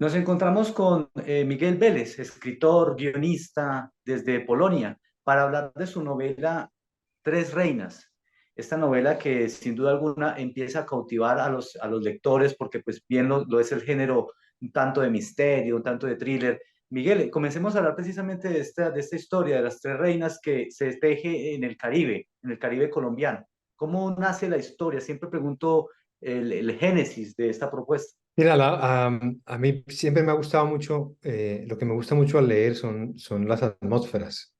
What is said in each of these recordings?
Nos encontramos con Miguel Vélez, escritor, guionista desde Polonia, para hablar de su novela Tres Reinas. Esta novela que sin duda alguna empieza a cautivar a los lectores porque pues bien lo es el género un tanto de misterio, un tanto de thriller. Miguel, comencemos a hablar precisamente de esta historia de las tres reinas que se teje en el Caribe colombiano. ¿Cómo nace la historia? Siempre pregunto el génesis de esta propuesta. Mira, a mí siempre me ha gustado mucho, lo que me gusta mucho al leer son las atmósferas,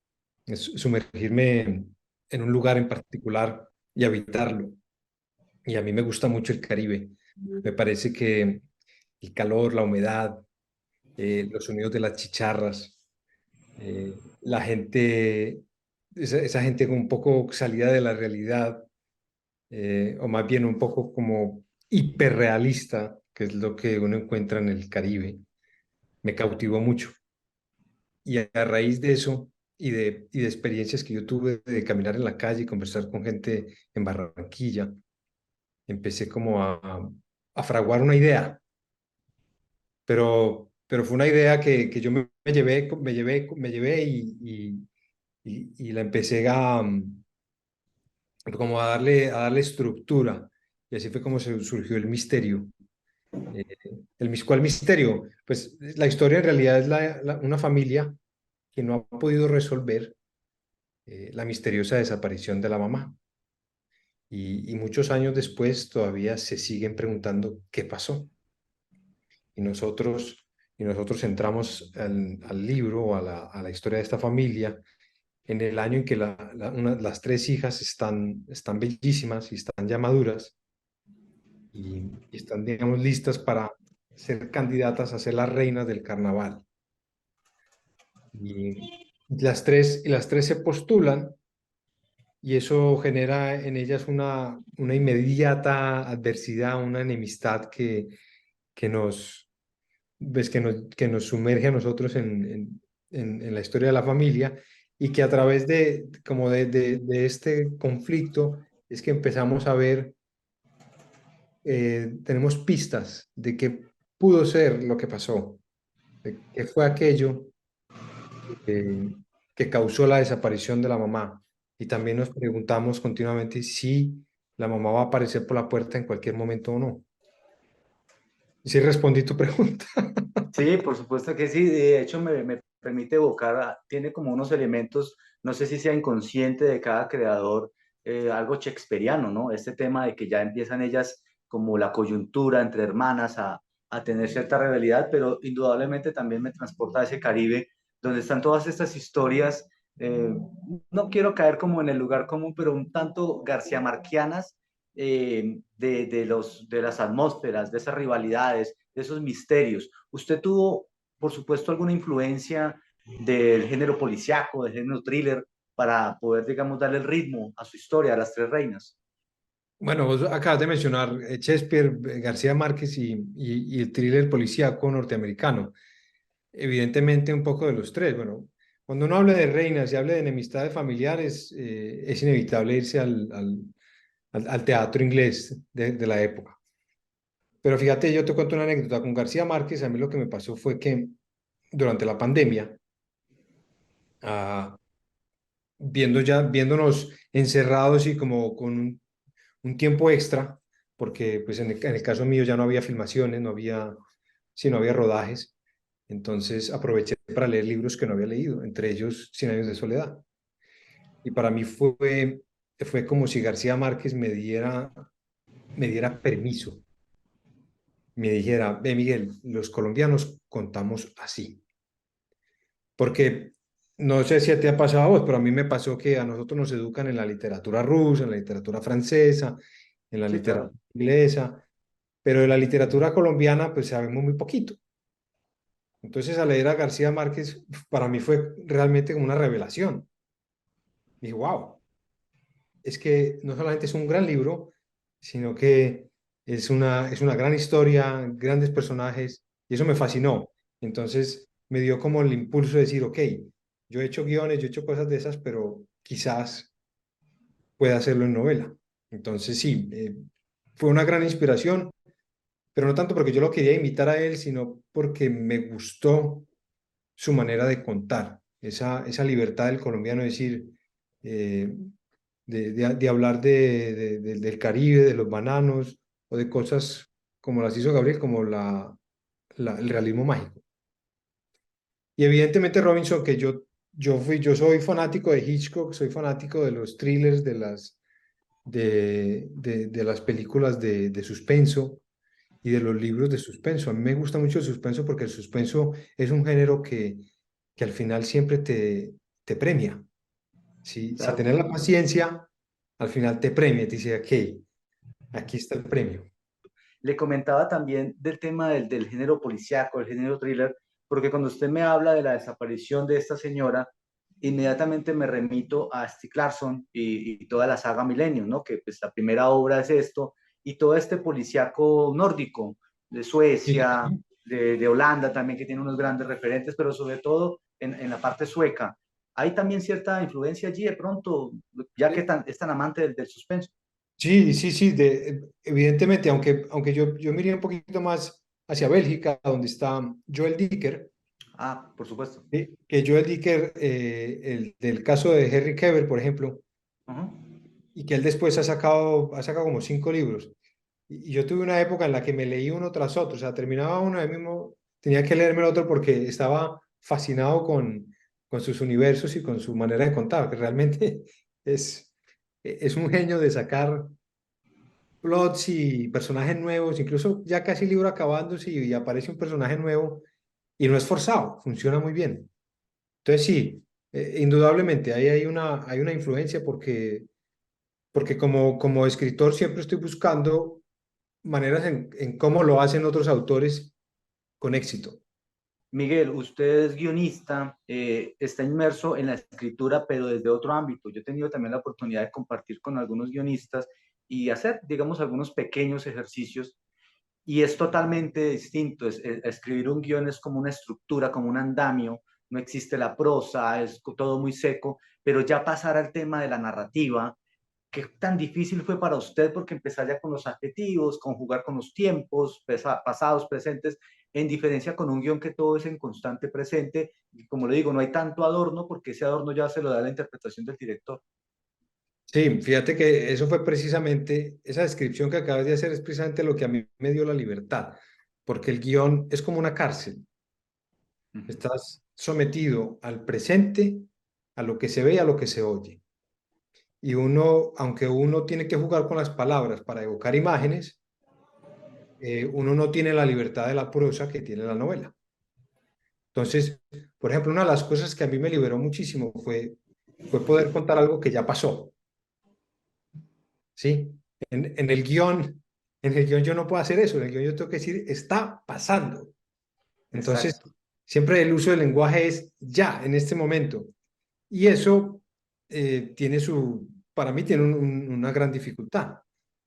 es sumergirme en un lugar en particular y habitarlo. Y a mí me gusta mucho el Caribe. Me parece que el calor, la humedad, los sonidos de las chicharras, la gente, esa gente un poco salida de la realidad, o más bien un poco como hiperrealista, que es lo que uno encuentra en el Caribe, me cautivó mucho. Y a raíz de eso y de experiencias que yo tuve de caminar en la calle y conversar con gente en Barranquilla, empecé como a fraguar una idea, pero fue una idea que yo me llevé y la empecé como a darle estructura. Y así fue como surgió el misterio. Eh, ¿Cuál misterio? Pues la historia en realidad es una familia que no ha podido resolver la misteriosa desaparición de la mamá. Y muchos años después todavía se siguen preguntando qué pasó. Y nosotros, y nosotros entramos al libro o a la historia de esta familia en el año en que las tres hijas están bellísimas y están ya maduras y están, digamos, listas para ser candidatas a ser las reinas del carnaval. Y las tres se postulan y eso genera en ellas una inmediata adversidad, una enemistad que nos, que nos sumerge a nosotros en la historia de la familia y que a través de este conflicto es que empezamos a ver, tenemos pistas de qué pudo ser lo que pasó, de qué fue aquello eh, que causó la desaparición de la mamá. Y también nos preguntamos continuamente si la mamá va a aparecer por la puerta en cualquier momento o no. Si respondí tu pregunta. Sí, por supuesto que sí. De hecho, me permite evocar, tiene como unos elementos, no sé si sea inconsciente de cada creador, algo shakespeariano, ¿no? Este tema de que ya empiezan ellas como la coyuntura entre hermanas a tener cierta rivalidad, pero indudablemente también me transporta a ese Caribe donde están todas estas historias. No quiero caer como en el lugar común, pero un tanto García Marquianas, de las atmósferas, de esas rivalidades, de esos misterios. ¿Usted tuvo, por supuesto, alguna influencia del género policíaco, del género thriller, para poder, digamos, darle el ritmo a su historia, a las tres reinas? Bueno, vos acabas de mencionar Shakespeare, García Márquez y el thriller policíaco norteamericano. Evidentemente un poco de los tres. Bueno, cuando uno habla de reinas y habla de enemistades familiares, es inevitable irse al teatro inglés de la época. Pero fíjate, yo te cuento una anécdota con García Márquez. A mí lo que me pasó fue que durante la pandemia, ah, viéndonos encerrados y como con un tiempo extra, porque pues en el caso mío ya no había filmaciones, no había rodajes, entonces aproveché para leer libros que no había leído, entre ellos Cien años de soledad. Y para mí fue como si García Márquez me diera permiso, me dijera, ve Miguel, los colombianos contamos así. Porque no sé si a ti ha pasado a vos, pero a mí me pasó que a nosotros nos educan en la literatura rusa, en la literatura francesa, en la Sí, literatura claro. inglesa, pero de la literatura colombiana pues sabemos muy poquito. Entonces al leer a García Márquez para mí fue realmente como una revelación. Dije, wow, es que no solamente es un gran libro, sino que es una gran historia, grandes personajes, y eso me fascinó. Entonces me dio como el impulso de decir, ok, yo he hecho guiones, yo he hecho cosas de esas, pero quizás pueda hacerlo en novela. Entonces sí, fue una gran inspiración. pero no tanto porque yo lo quería imitar a él, sino porque me gustó su manera de contar, esa libertad del colombiano, es decir, eh, de hablar del Caribe, de los bananos, o de cosas como las hizo Gabriel, como el realismo mágico. Y evidentemente Robinson, que yo soy fanático de Hitchcock, soy fanático de los thrillers, de las películas de suspenso y de los libros de suspenso. A mí me gusta mucho el suspenso porque el suspenso es un género que al final siempre te premia. Si Claro. tenés la paciencia, al final te premia, te dice, ok, aquí está el premio. Le comentaba también del tema del género policíaco, el género thriller, porque cuando usted me habla de la desaparición de esta señora, inmediatamente me remito a Stieg Larsson y toda la saga Millennium, ¿no? Que pues la primera obra es esto, y todo este policíaco nórdico, de Sí, Suecia, de Holanda también, que tiene unos grandes referentes, pero sobre todo en la parte sueca. Hay también cierta influencia allí de pronto, ya que es tan amante del suspenso. sí, sí, sí, evidentemente, aunque yo miré un poquito más hacia Bélgica, donde está Joel Dicker, Ah, por supuesto. que Joel Dicker, el del caso de Henry Cavill, por ejemplo, Ujú. y que él después ha sacado como 5 libros. Y yo tuve una época en la que me leí uno tras otro, o sea, terminaba uno y mismo tenía que leerme el otro porque estaba fascinado con sus universos y con su manera de contar, que realmente es un genio de sacar plots y personajes nuevos, incluso ya casi el libro acabándose y aparece un personaje nuevo y no es forzado, funciona muy bien. Entonces sí, indudablemente ahí hay una influencia porque como escritor siempre estoy buscando maneras en cómo lo hacen otros autores con éxito. Miguel, usted es guionista, está inmerso en la escritura, pero desde otro ámbito. Yo he tenido también la oportunidad de compartir con algunos guionistas y hacer, digamos, algunos pequeños ejercicios y es totalmente distinto. Escribir un guión es como una estructura, como un andamio, no existe la prosa, es todo muy seco, pero ya pasar al tema de la narrativa, ¿qué tan difícil fue para usted? Porque empezar ya con los adjetivos, conjugar con los tiempos, pasados, presentes, en diferencia con un guión que todo es en constante presente. Y como le digo, no hay tanto adorno porque ese adorno ya se lo da la interpretación del director. Sí, fíjate que eso fue precisamente, esa descripción que acabas de hacer es precisamente lo que a mí me dio la libertad, porque el guión es como una cárcel. Ujú. Estás sometido al presente, a lo que se ve y a lo que se oye. Y aunque uno tiene que jugar con las palabras para evocar imágenes, uno no tiene la libertad de la prosa que tiene la novela. Entonces, por ejemplo, una de las cosas que a mí me liberó muchísimo fue poder contar algo que ya pasó, ¿sí? En el guión yo no puedo hacer eso, en el guión yo tengo que decir, está pasando. Entonces, Exacto. siempre el uso del lenguaje es ya, en este momento. Y eso para mí tiene una gran dificultad,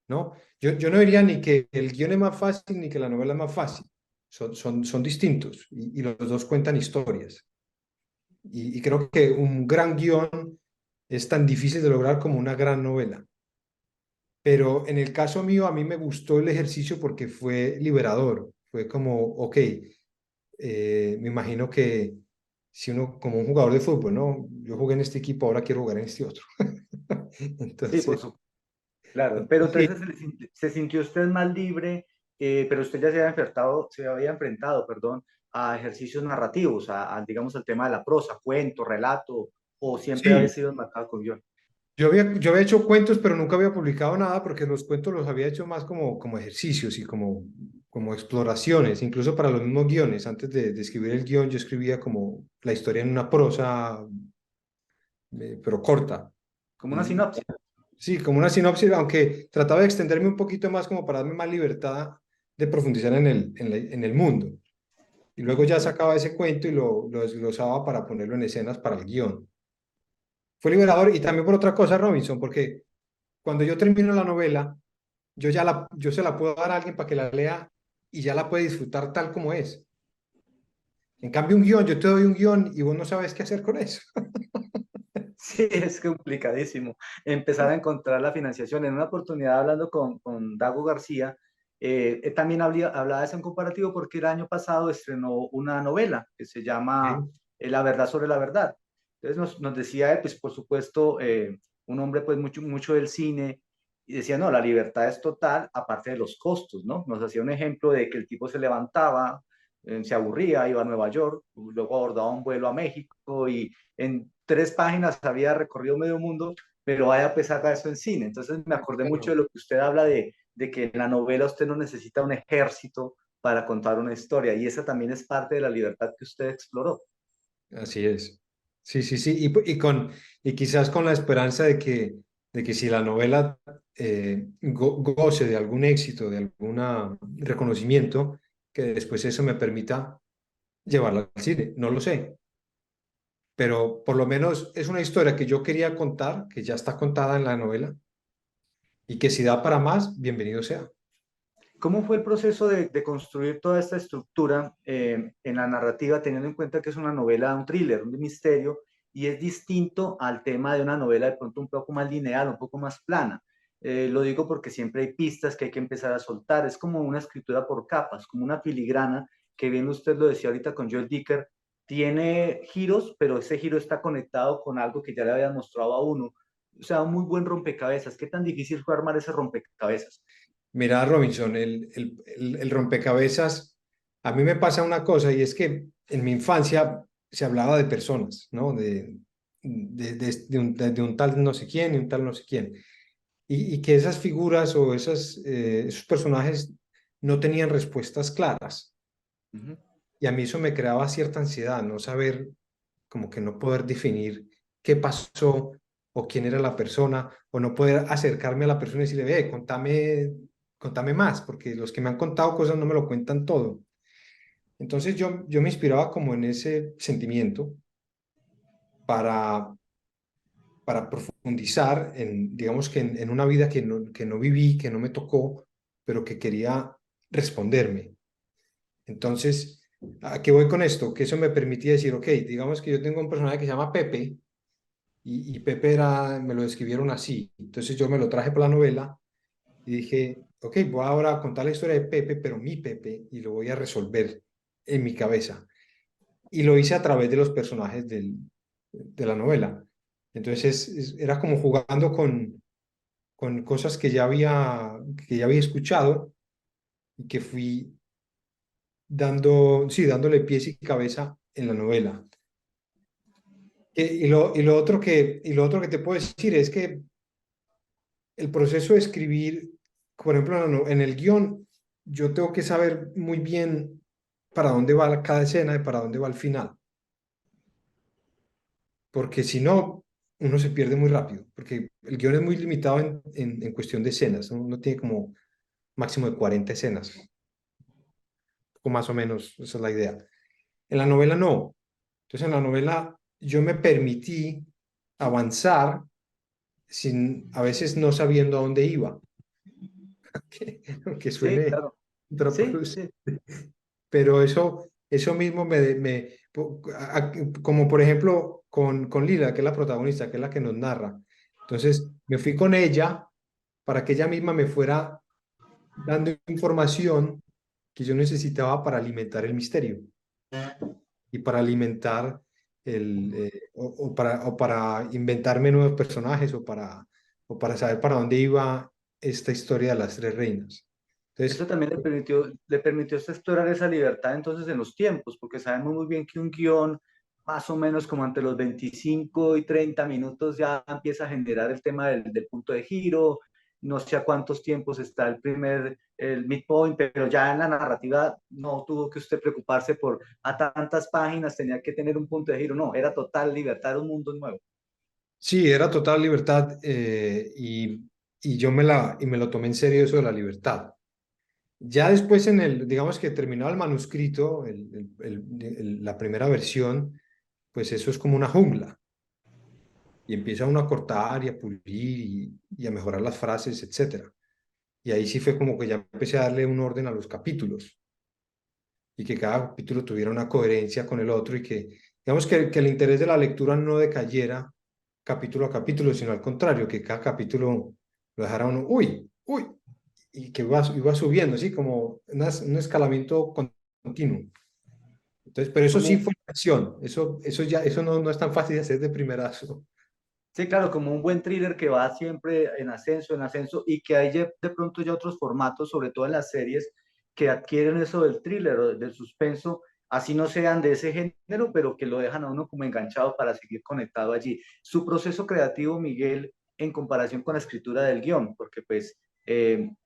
¿no? Yo no diría ni que el guión es más fácil ni que la novela es más fácil. Son distintos y los dos cuentan historias. Y creo que un gran guión es tan difícil de lograr como una gran novela. Pero en el caso mío, a mí me gustó el ejercicio porque fue liberador. Fue como, ok, me imagino que si uno, como un jugador de fútbol, ¿no? Yo jugué en este equipo, ahora quiero jugar en este otro. Sí, Entonces, por supuesto. Claro, pero entonces entonces se sintió usted más libre, pero usted ya se había enfrentado, perdón, a ejercicios narrativos, digamos, al tema de la prosa, cuento, relato, o siempre había sí, sido marcado con guión. yo había hecho cuentos, pero nunca había publicado nada porque los cuentos los había hecho más como ejercicios y como exploraciones, incluso para los mismos guiones. Antes de escribir el guión, yo escribía como la historia en una prosa, pero corta. Como una Y sinopsis. sí, como una sinopsis, aunque trataba de extenderme un poquito más como para darme más libertad de profundizar en el mundo. Y luego ya sacaba ese cuento y lo desglosaba para ponerlo en escenas para el guión. Fue liberador y también por otra cosa, Robinson, porque cuando yo termino la novela, yo se la puedo dar a alguien para que la lea y ya la puede disfrutar tal como es. En cambio, un guión, yo te doy un guión y vos no sabes qué hacer con eso. Sí, es complicadísimo empezar a encontrar la financiación. En una oportunidad hablando con Dago García, También hablaba de ese en comparativo porque el año pasado estrenó una novela que se llama Ok. La verdad sobre la verdad. Entonces nos decía él, pues por supuesto, un hombre pues mucho del cine, y decía, no, la libertad es total, aparte de los costos, ¿no? Nos hacía un ejemplo de que el tipo se levantaba, se aburría, iba a Nueva York, luego abordaba un vuelo a México y en 3 páginas había recorrido medio mundo, pero vaya pues haga eso en cine. Entonces me acordé mucho de Claro. lo que usted habla de que en la novela usted no necesita un ejército para contar una historia y esa también es parte de la libertad que usted exploró. Así es. Sí, sí, sí. Y quizás con la esperanza de que si la novela goce de algún éxito, de algún reconocimiento, que después eso me permita llevarla al cine. No lo sé, pero por lo menos es una historia que yo quería contar, que ya está contada en la novela, y que si da para más, bienvenido sea. ¿Cómo fue el proceso de construir toda esta estructura en la narrativa, teniendo en cuenta que es una novela, un thriller, un misterio, y es distinto al tema de una novela de pronto un poco más lineal, un poco más plana? Lo digo porque siempre hay pistas que hay que empezar a soltar. Es como una escritura por capas, como una filigrana, que bien usted lo decía ahorita con Joel Dicker, tiene giros, pero ese giro está conectado con algo que ya le habían mostrado a uno. O sea, un muy buen rompecabezas. ¿Qué tan difícil fue armar ese rompecabezas? Mira, Robinson, el rompecabezas, a mí me pasa una cosa y es que en mi infancia se hablaba de personas, ¿no? De un tal no sé quién y un tal no sé quién. Y que esas figuras o esos personajes no tenían respuestas claras. Ujú. Y a mí eso me creaba cierta ansiedad, no saber, como que no poder definir qué pasó o quién era la persona, o no poder acercarme a la persona y decirle, ve, contame más, porque los que me han contado cosas no me lo cuentan todo. Entonces yo me inspiraba como en ese sentimiento para, para profundizar en, digamos que en una vida que no viví, que no me tocó, pero que quería responderme. Entonces, ¿a qué voy con esto? Que eso me permitía decir, ok, digamos que yo tengo un personaje que se llama Pepe y Pepe era, me lo describieron así. Entonces yo me lo traje para la novela y dije, ok, voy ahora a contar la historia de Pepe, pero mi Pepe, y lo voy a resolver en mi cabeza. Y lo hice a través de los personajes de la novela. Entonces era como jugando con cosas que ya había escuchado y que fui sí, dándole pies y cabeza en la novela. Y lo otro que te puedo decir es que el proceso de escribir, por ejemplo, en el guión, yo tengo que saber muy bien para dónde va cada escena y para dónde va el final, porque si no, uno se pierde muy rápido, porque el guión es muy limitado en cuestión de escenas, ¿no? Uno tiene como máximo de 40 escenas, o más o menos, esa es la idea. En la novela no. Entonces, en la novela yo me permití avanzar sin, a veces no sabiendo a dónde iba, que Sí, suene claro. Sí, contraproducente. sí. Pero eso mismo como por ejemplo con Lila, que es la protagonista, que es la que nos narra. Entonces me fui con ella para que ella misma me fuera dando información que yo necesitaba para alimentar el misterio y para alimentar o para inventarme nuevos personajes o para saber para dónde iba esta historia de las tres reinas. Eso Entonces, también le permitió a usted explorar esa libertad entonces en los tiempos, porque sabemos muy bien que un guión, más o menos como entre los 25 y 30 minutos, ya empieza a generar el tema del punto de giro. No sé a cuántos tiempos está el midpoint, pero ya en la narrativa no tuvo que usted preocuparse por a tantas páginas tenía que tener un punto de giro. No, era total libertad, era un mundo nuevo. sí, era total libertad y y me lo tomé en serio eso de la libertad. Ya después digamos que terminado el manuscrito, la primera versión, pues eso es como una jungla y empieza uno a cortar y a pulir y a mejorar las frases, etcétera. Y ahí sí fue como que ya empecé a darle un orden a los capítulos y que cada capítulo tuviera una coherencia con el otro y digamos que el interés de la lectura no decayera capítulo a capítulo, sino al contrario, que cada capítulo lo dejara uno, uy, uy, y que iba subiendo, así como un escalamiento continuo. Entonces, pero eso sí Como, fue acción, eso no es tan fácil de hacer de primerazo. sí, claro, como un buen thriller que va siempre en ascenso, y que hay de pronto ya otros formatos, sobre todo en las series, que adquieren eso del thriller o del suspenso, así no sean de ese género, pero que lo dejan a uno como enganchado para seguir conectado allí. Su proceso creativo, Miguel, en comparación con la escritura del guión, porque pues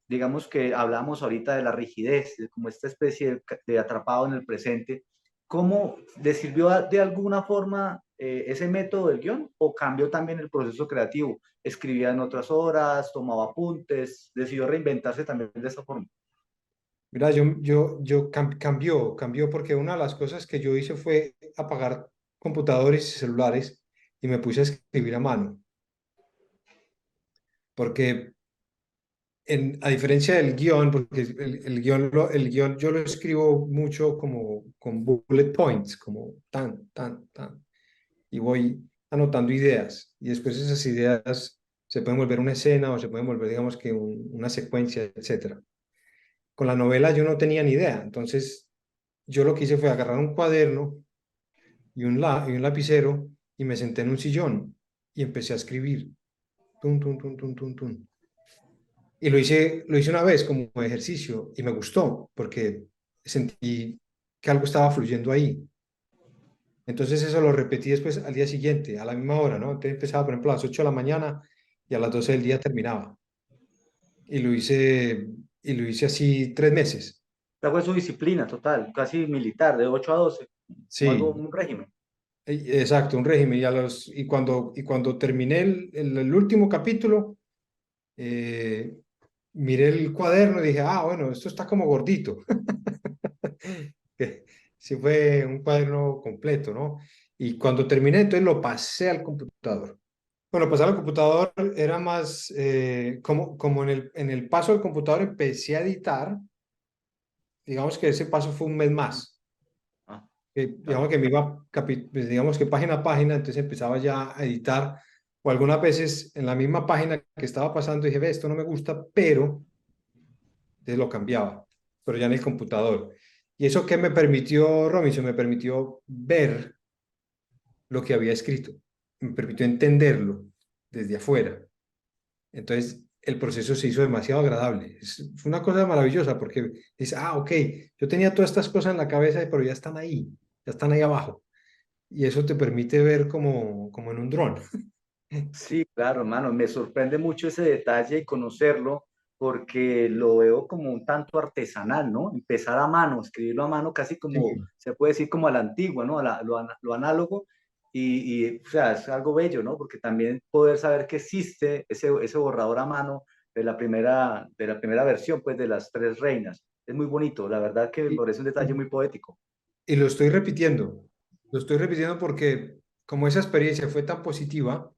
digamos que hablamos ahorita de la rigidez, de como esta especie de atrapado en el presente. ¿Cómo le sirvió de alguna forma ese método del guión, o cambió también el proceso creativo? Escribía en otras horas, tomaba apuntes, decidió reinventarse también de esa forma. Mira, cambió porque una de las cosas que yo hice fue apagar computadores y celulares y me puse a escribir a mano, porque a diferencia del guión, porque el guión yo lo escribo mucho como con bullet points, como tan, tan, tan, y voy anotando ideas, y después esas ideas se pueden volver una escena o se pueden volver, digamos que una secuencia, etcétera. Con la novela yo no tenía ni idea, entonces yo lo que hice fue agarrar un cuaderno y un lapicero y me senté en un sillón y empecé a escribir. Tun, tun, tun, tun, tun, tun. Y lo hice una vez como ejercicio y me gustó porque sentí que algo estaba fluyendo ahí. Entonces eso lo repetí después al día siguiente, a la misma hora, ¿no? Entonces empezaba, por ejemplo, a las 8 de la mañana y a las 12 del día terminaba. Y lo hice así 3 meses. Esa fue su disciplina total, casi militar, de 8 a 12, como algo, Sí, un régimen. exacto, un régimen. Y cuando terminé el último capítulo, eh, miré el cuaderno y dije, ah, bueno, esto está como gordito. Que sí fue un cuaderno completo, ¿no? Y cuando terminé, entonces lo pasé al computador. Bueno, pasar al computador era más, como en el paso del computador empecé a editar, digamos que ese paso fue un mes más. Ah, Digamos claro. que me iba, pues, digamos que página a página, entonces empezaba ya a editar, o algunas veces en la misma página que estaba pasando dije, ve, esto no me gusta, pero entonces lo cambiaba, pero ya en el computador. ¿Y eso qué me permitió, Robinson? Me permitió ver lo que había escrito, me permitió entenderlo desde afuera. Entonces, el proceso se hizo demasiado agradable. Fue una cosa maravillosa porque dice, ah, ok, yo tenía todas estas cosas en la cabeza, pero ya están ahí abajo. Y eso te permite ver como en un dron. Sí, claro, hermano, me sorprende mucho ese detalle y conocerlo, porque lo veo como un tanto artesanal, ¿no? Empezar a mano, escribirlo a mano, casi como, Sí. se puede decir como a la antigua, ¿no? Lo análogo, o sea, es algo bello, ¿no? Porque también poder saber que existe ese borrador a mano de la primera versión, pues, de las tres reinas. Es muy bonito, la verdad que me Y, parece un detalle muy poético. y lo estoy repitiendo. Lo estoy repitiendo porque como esa experiencia fue tan positiva,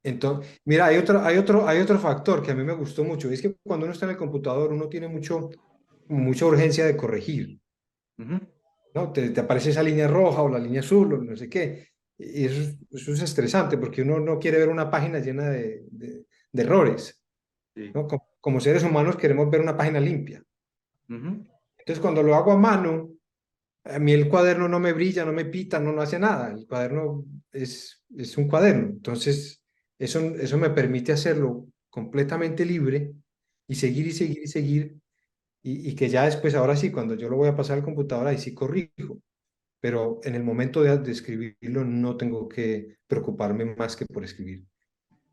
entonces, mira, hay otro factor que a mí me gustó mucho. Es que cuando uno está en el computador, uno tiene mucha urgencia de corregir, Ujú. ¿no? Te aparece esa línea roja o la línea azul o no sé qué. Y eso es estresante porque uno no quiere ver una página llena de errores, Sí. ¿no? Como seres humanos queremos ver una página limpia. Ujú. Entonces, cuando lo hago a mano, a mí el cuaderno no me brilla, no me pita, no hace nada. El cuaderno es un cuaderno. Entonces, eso me permite hacerlo completamente libre y seguir y seguir y seguir. Y que ya después, ahora sí, cuando yo lo voy a pasar al computador, ahí sí corrijo. Pero en el momento de escribirlo no tengo que preocuparme más que por escribir.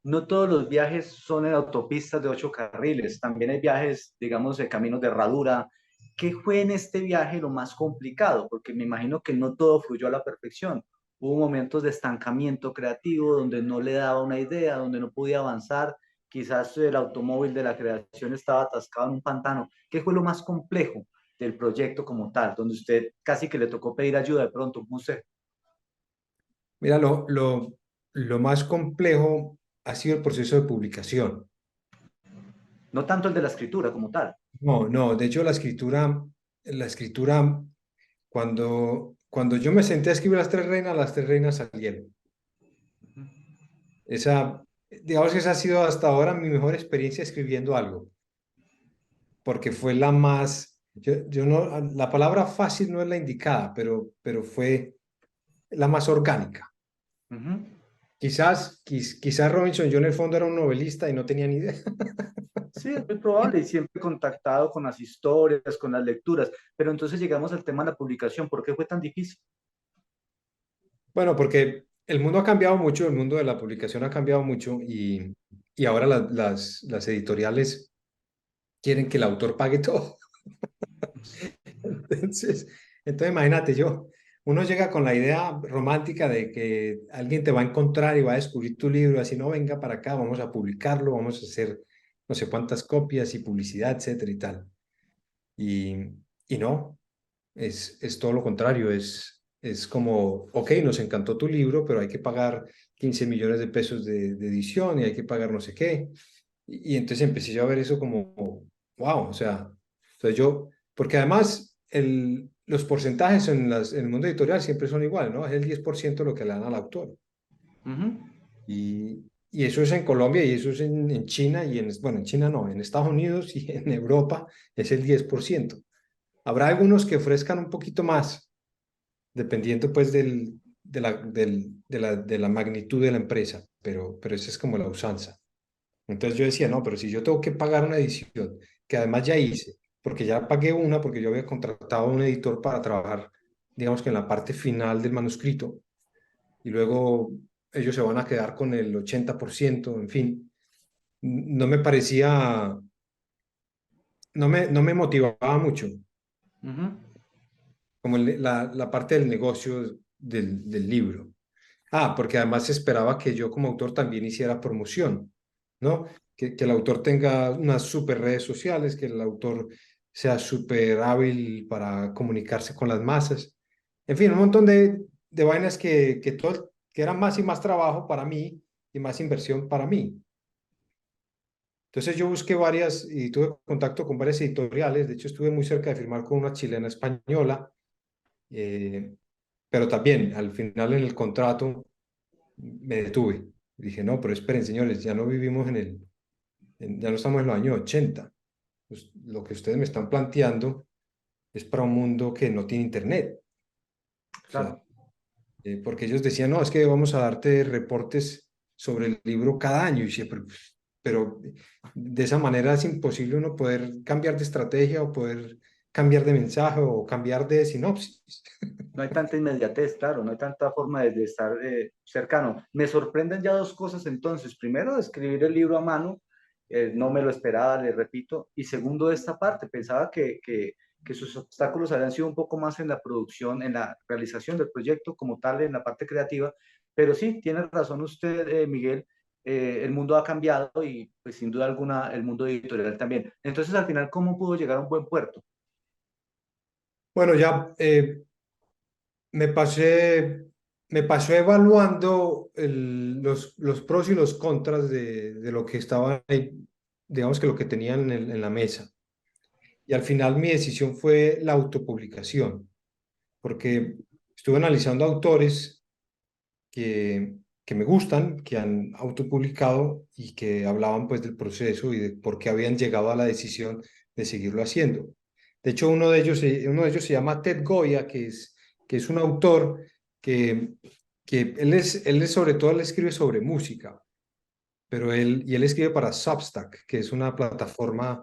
No todos los viajes son en autopistas de 8 carriles, también hay viajes, digamos, de caminos de herradura. ¿Qué fue en este viaje lo más complicado? Porque me imagino que no todo fluyó a la perfección. Hubo momentos de estancamiento creativo donde no le daba una idea, donde no podía avanzar. Quizás el automóvil de la creación estaba atascado en un pantano. ¿Qué fue lo más complejo del proyecto como tal, donde usted casi que le tocó pedir ayuda de pronto, no sé? Mira, lo más complejo ha sido el proceso de publicación. No tanto el de la escritura como tal. No, de hecho la escritura, cuando yo me senté a escribir las tres reinas salieron. Esa, digamos que esa ha sido hasta ahora mi mejor experiencia escribiendo algo, porque fue la más, yo no, la palabra fácil no es la indicada, pero fue la más orgánica. Ujú. Quizás Robinson yo en el fondo era un novelista y no tenía ni idea. Sí, es muy probable y siempre contactado con las historias, con las lecturas. Pero entonces llegamos al tema de la publicación. ¿Por qué fue tan difícil? Bueno, porque el mundo ha cambiado mucho, el mundo de la publicación ha cambiado mucho y ahora las editoriales quieren que el autor pague todo. Entonces, entonces imagínate uno llega con la idea romántica de que alguien te va a encontrar y va a descubrir tu libro, así no, venga para acá, vamos a publicarlo, vamos a hacer no sé cuántas copias y publicidad, etcétera y tal. Y, y no, es todo lo contrario, es como, ok, nos encantó tu libro, pero hay que pagar 15 millones de pesos de edición y hay que pagar no sé qué. Y entonces empecé yo a ver eso como, wow, o sea, porque además los porcentajes en el mundo editorial siempre son iguales, ¿no? Es el 10% lo que le dan al autor. Ujú. Y eso es en Colombia y eso es en China y bueno, en China no, en Estados Unidos y en Europa es el 10%. Habrá algunos que ofrezcan un poquito más, dependiendo pues de la magnitud de la empresa, pero esa es como la usanza. Entonces yo decía, no, pero si yo tengo que pagar una edición, que además ya hice, porque ya pagué una, porque yo había contratado a un editor para trabajar, digamos que en la parte final del manuscrito, y luego ellos se van a quedar con el 80%, en fin, no me parecía, no me motivaba mucho, Ujú. como la parte del negocio del libro. Ah, porque además se esperaba que yo como autor también hiciera promoción, ¿no? Que el autor tenga unas super redes sociales, que el autor sea súper hábil para comunicarse con las masas. En fin, un montón de vainas que eran más y más trabajo para mí y más inversión para mí. Entonces yo busqué varias y tuve contacto con varias editoriales. De hecho, estuve muy cerca de firmar con una chilena española, eh, pero también al final en el contrato me detuve. Dije, no, pero esperen, señores, ya no vivimos ya no estamos en los años 80. Pues, lo que ustedes me están planteando es para un mundo que no tiene internet. O sea, Claro. porque ellos decían, no, es que vamos a darte reportes sobre el libro cada año. Y siempre, pero de esa manera es imposible uno poder cambiar de estrategia o poder cambiar de mensaje o cambiar de sinopsis. No hay tanta inmediatez, claro, no hay tanta forma de estar cercano. Me sorprenden ya dos cosas entonces. Primero, escribir el libro a mano, no me lo esperaba, le repito. Y segundo, esta parte, pensaba que sus obstáculos habían sido un poco más en la producción, en la realización del proyecto como tal, en la parte creativa. Pero sí, tiene razón usted, Miguel, el mundo ha cambiado y pues sin duda alguna el mundo editorial también. Entonces, al final, ¿cómo pudo llegar a un buen puerto? Bueno, ya me pasé, me pasó evaluando los pros y los contras de lo que estaba ahí, digamos que lo que tenían en la mesa. Y al final mi decisión fue la autopublicación, porque estuve analizando autores que, que me gustan, que han autopublicado y que hablaban pues del proceso y de por qué habían llegado a la decisión de seguirlo haciendo. De hecho, uno de ellos se llama Ted Goya, que es un autor que, que él sobre todo él escribe sobre música, pero él escribe para Substack, que es una plataforma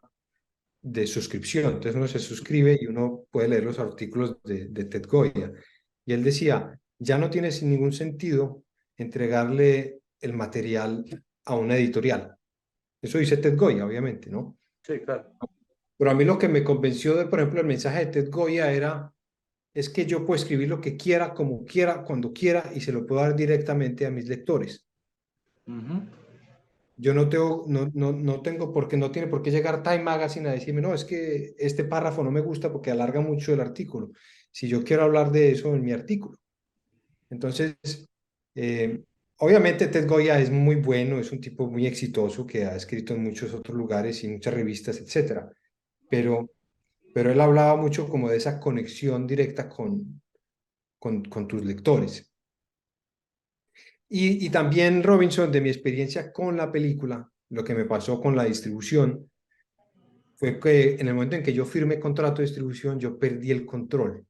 de suscripción. Entonces uno se suscribe y uno puede leer los artículos de Ted Goya. Y él decía, ya no tiene sin ningún sentido entregarle el material a una editorial. Eso dice Ted Goya, obviamente, ¿no? Sí, claro. Pero a mí lo que me convenció de, por ejemplo, el mensaje de Ted Goya es que yo puedo escribir lo que quiera, como quiera, cuando quiera, y se lo puedo dar directamente a mis lectores. Ujú. Yo no tengo no tiene por qué llegar Time Magazine a decirme, no, es que este párrafo no me gusta porque alarga mucho el artículo. Si yo quiero hablar de eso en mi artículo. Entonces, eh, obviamente Ted Goya es muy bueno, es un tipo muy exitoso que ha escrito en muchos otros lugares y muchas revistas, etcétera. Pero, pero él hablaba mucho como de esa conexión directa con tus lectores. Y también, Robinson, de mi experiencia con la película, lo que me pasó con la distribución fue que en el momento en que yo firmé contrato de distribución, yo perdí el control.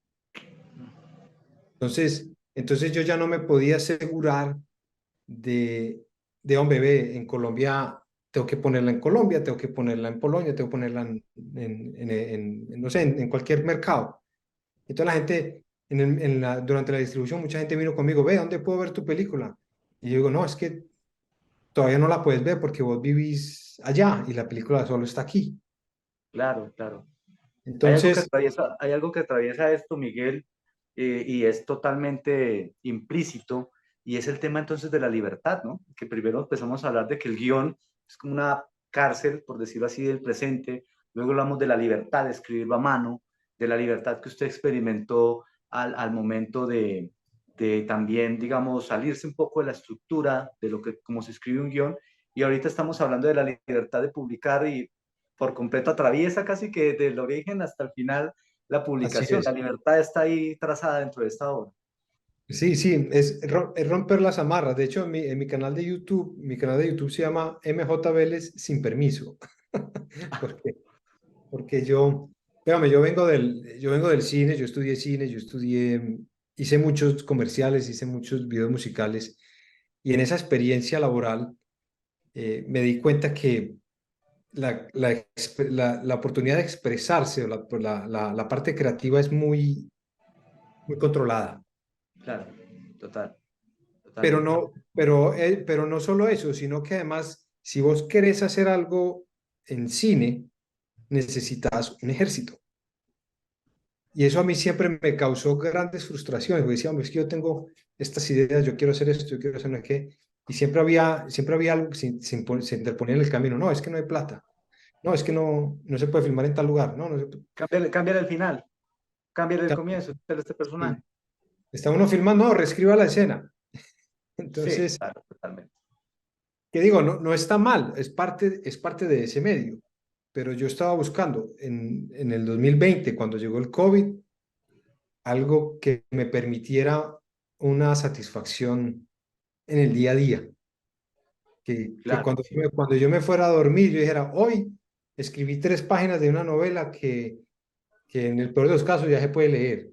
Entonces yo ya no me podía asegurar de, hombre, ve, en Colombia tengo que ponerla en Colombia, tengo que ponerla en Polonia, tengo que ponerla no sé, en cualquier mercado. Entonces la gente, durante la distribución, mucha gente vino conmigo, ve, ¿dónde puedo ver tu película? Y yo digo, no, es que todavía no la puedes ver porque vos vivís allá y la película solo está aquí. Claro, claro. Entonces, Hay algo que atraviesa esto, Miguel, y es totalmente implícito, y es el tema entonces de la libertad, ¿no? Que primero empezamos a hablar de que el guión es como una cárcel, por decirlo así, del presente, luego hablamos de la libertad de escribirlo a mano, de la libertad que usted experimentó al momento de también, digamos, salirse un poco de la estructura de lo que, como se escribe un guión, y ahorita estamos hablando de la libertad de publicar y por completo atraviesa casi que desde el origen hasta el final la así publicación. La es. libertad está ahí trazada dentro de esta obra. Sí, sí, es romper las amarras. De hecho, en mi canal de YouTube, mi canal de YouTube se llama MJ Vélez sin permiso. Porque, porque véame, yo vengo del cine, yo estudié cine, hice muchos comerciales, hice muchos videos musicales y en esa experiencia laboral me di cuenta que la oportunidad de expresarse o la parte creativa es muy, muy controlada. Claro, total, Pero totalmente. no solo eso, sino que además, si vos querés hacer algo en cine, necesitas un ejército. Y eso a mí siempre me causó grandes frustraciones, porque decía, hombre, es que yo tengo estas ideas, yo quiero hacer esto, yo quiero hacer no sé qué, y siempre había algo que se interponía en el camino. No, es que no hay plata. No, es que no se puede filmar en tal lugar. No, no se puede. Cámbiale el final, cámbiale el comienzo, este Sí. personaje. Está uno filmando, no, reescriba la escena. Sí, Entonces, claro, totalmente. que digo, no está mal, es parte de ese medio, pero yo estaba buscando en el 2020, cuando llegó el COVID, algo que me permitiera una satisfacción en el día a día, que Claro, cuando, sí. cuando yo me fuera a dormir, yo dijera, hoy escribí 3 páginas de una novela que en el peor de los casos ya se puede leer.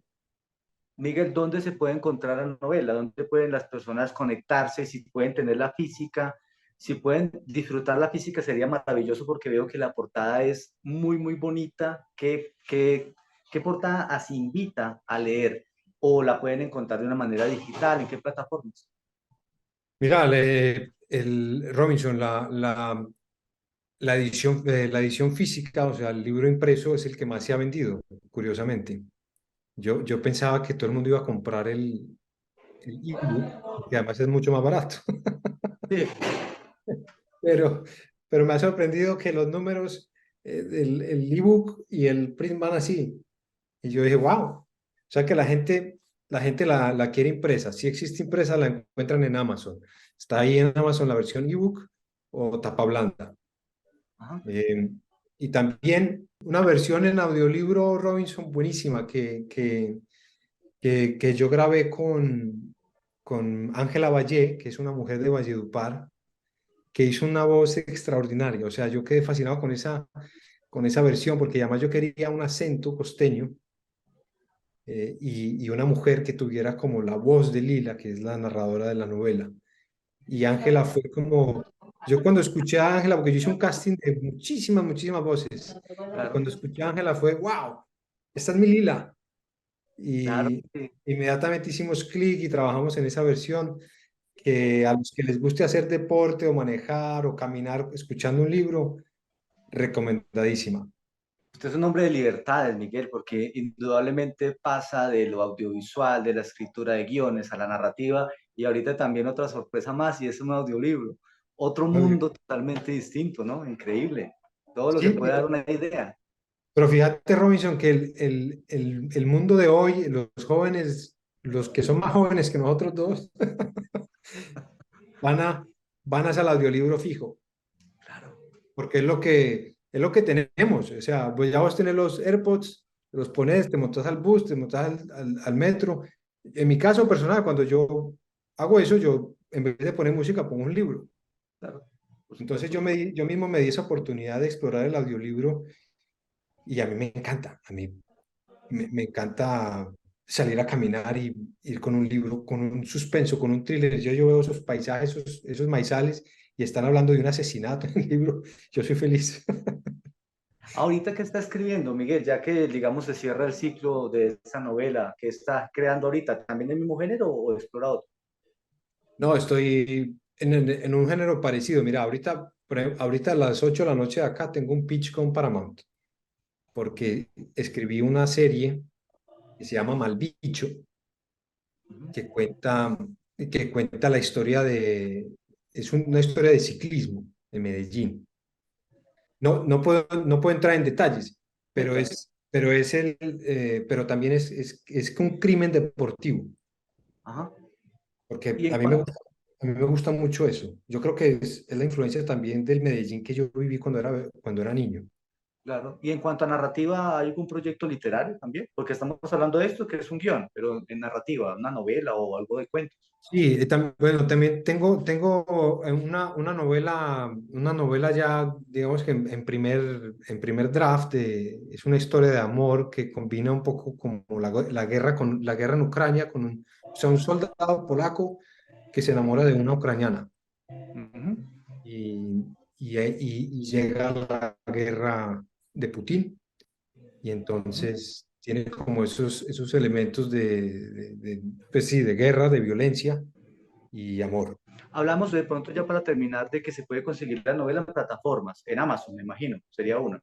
Miguel, ¿dónde se puede encontrar la novela? ¿Dónde pueden las personas conectarse? Si pueden tener la física, si pueden disfrutar la física sería maravilloso porque veo que la portada es muy, muy bonita. ¿Qué portada así invita a leer? ¿O la pueden encontrar de una manera digital? ¿En qué plataformas? Mira, el Robinson, la edición física, o sea, el libro impreso es el que más se ha vendido, curiosamente. Yo pensaba que todo el mundo iba a comprar el ebook, que además es mucho más barato, Sí, pero, pero me ha sorprendido que los números del el ebook y el print van así. Y yo dije, wow, o sea que la gente la quiere impresa. Si existe impresa, la encuentran en Amazon. Está ahí en Amazon la versión ebook o tapa blanda. ajá, Eh, y también una versión en audiolibro, Robinson, buenísima, que yo grabé con Ángela Vallé, que es una mujer de Valledupar, que hizo una voz extraordinaria. O sea, yo quedé fascinado con esa versión, porque además yo quería un acento costeño y una mujer que tuviera como la voz de Lila, que es la narradora de la novela. Y Ángela fue como, yo cuando escuché a Ángela, porque yo hice un casting de muchísimas, muchísimas voces, y claro, cuando escuché a Ángela fue, wow, esta es mi Lila. claro. Y Sí. inmediatamente hicimos clic y trabajamos en esa versión que a los que les guste hacer deporte o manejar o caminar escuchando un libro, recomendadísima. Usted es un hombre de libertades, Miguel, porque indudablemente pasa de lo audiovisual, de la escritura de guiones a la narrativa y ahorita también otra sorpresa más y es un audiolibro. Otro Audio. mundo totalmente distinto, ¿no? Increíble. Todo lo que Sí, puede dar una idea. pero fíjate, Robinson, que el mundo de hoy, los jóvenes, los que son más jóvenes que nosotros dos, van a, van hacia el audiolibro fijo, Claro. porque es lo que tenemos. O sea, pues ya vos tenés los AirPods, los pones, te montas al bus, te montas al metro. En mi caso personal, cuando yo hago eso, yo en vez de poner música, pongo un libro. Claro, por Entonces supuesto. yo mismo me di esa oportunidad de explorar el audiolibro y a mí me encanta, a mí me encanta salir a caminar y ir con un libro, con un suspenso, con un thriller. Yo veo esos paisajes, esos maizales y están hablando de un asesinato en el libro. Yo soy feliz. Ahorita que está escribiendo, Miguel, ya que digamos se cierra el ciclo de esa novela que está creando ahorita, ¿también del mismo género o explora otro? No, estoy en un género parecido. Mira, ahorita a las 8 de la noche de acá tengo un pitch con Paramount porque escribí una serie que se llama Malbicho, Ujú. que cuenta, que cuenta la historia es una historia de ciclismo en Medellín. No puedo entrar en detalles, Sí, pero tranquilo. pero también es un crimen deportivo, Ajá. porque Y en cuanto, a mí me gusta mucho eso. Yo creo que es la influencia también del Medellín que yo viví cuando era niño. claro, y en cuanto a narrativa, ¿hay algún proyecto literario también? Porque estamos hablando de esto, que es un guión, pero en narrativa, una novela o algo de cuentos. Sí, bueno, también tengo una novela ya, digamos que en primer draft, es una historia de amor que combina un poco como la guerra la guerra en Ucrania o sea, un soldado polaco que se enamora de una ucraniana Ujú, y, y llega a la guerra de Putin y ujú. entonces tiene como esos elementos pues sí, de guerra, de violencia y amor. Hablamos de pronto ya para terminar de que se puede conseguir la novela en plataformas, en Amazon, me imagino, sería una.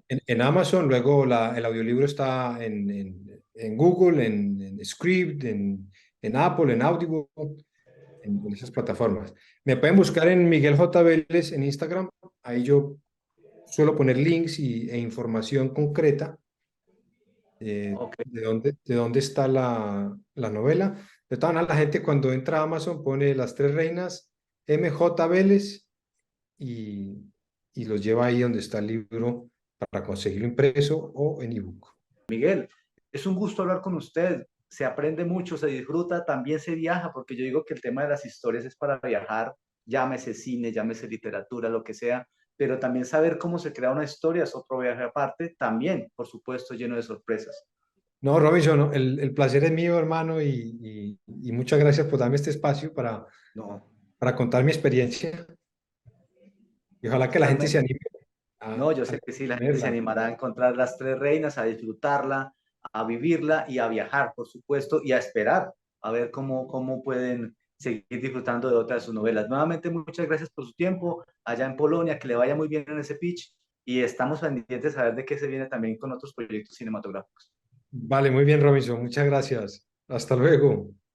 En Amazon, luego el audiolibro está en Google, en Scribd, en Apple, en Audible, en esas plataformas. Me pueden buscar en Miguel J. Vélez en Instagram. Ahí yo suelo poner links e información concreta Ok. de dónde está la novela. De todas maneras, la gente cuando entra a Amazon pone Las Tres Reinas, MJ Vélez y, y los lleva ahí donde está el libro para conseguirlo impreso o en ebook. Miguel, es un gusto hablar con usted. Se aprende mucho, se disfruta, también se viaja, porque yo digo que el tema de las historias es para viajar, llámese cine, llámese literatura, lo que sea, pero también saber cómo se crea una historia es otro viaje aparte, también, por supuesto, lleno de sorpresas. No, Robinson, no, el placer es mío, hermano, y muchas gracias por darme este espacio No, para contar mi experiencia. Y ojalá que la gente se totalmente. anime No, yo a sé que sí, la gente se leerla. animará a encontrar las tres reinas, a disfrutarla, a vivirla y a viajar, por supuesto, y a esperar a ver cómo pueden seguir disfrutando de otras de sus novelas. Nuevamente, muchas gracias por su tiempo allá en Polonia, que le vaya muy bien en ese pitch y estamos pendientes a ver de qué se viene también con otros proyectos cinematográficos. Vale, muy bien, Robinson, muchas gracias. Hasta luego.